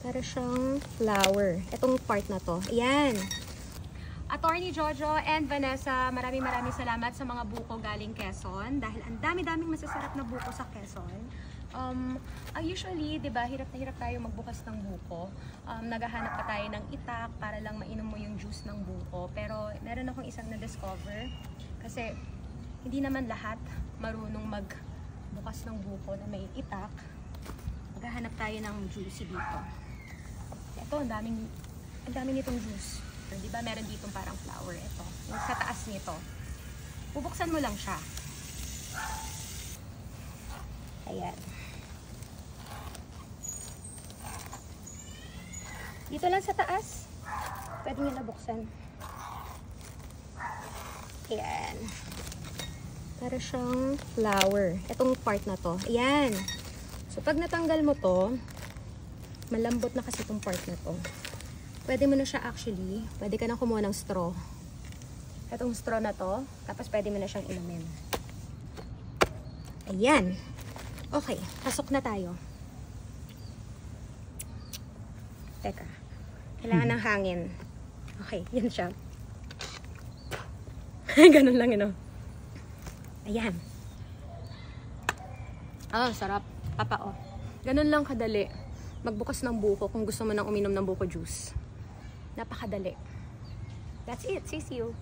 Para siyang flower. Itong part na to. Ayan. Attorney Jojo and Vanessa, maraming salamat sa mga buko galing Quezon. Dahil ang dami-daming masasarap na buko sa Quezon. Usually, di ba, hirap na hirap tayo magbukas ng buko. Naghahanap pa tayo ng itak para lang mainom mo yung juice ng buko. Pero meron akong isang na-discover. Kasi hindi naman lahat marunong magbukas ng buko na may itak. Maghahanap tayo ng juicy dito. Ito, ang dami nitong juice. Di ba meron ditong parang flower? Ito, yung sa taas nito. Bubuksan mo lang siya. Ayan. Dito lang sa taas. Pwede nyo nabuksan. Ayan. Para siyang flower. Itong part na to. Ayan. So, pag natanggal mo to, malambot na kasi itong part na to. Pwede mo na siya actually, pwede ka na kumuha ng straw. Itong straw na to, tapos pwede mo na siyang inumin. Ayan. Okay, pasok na tayo. Teka. Kailangan ng hangin. Okay, yan siya. Ganun lang yun, oh. Ayan. Oh, sarap. Papa, oh. Ganun lang kadali. Magbukas ng buko kung gusto mo nang uminom ng buko juice. Napakadali. That's it. See you.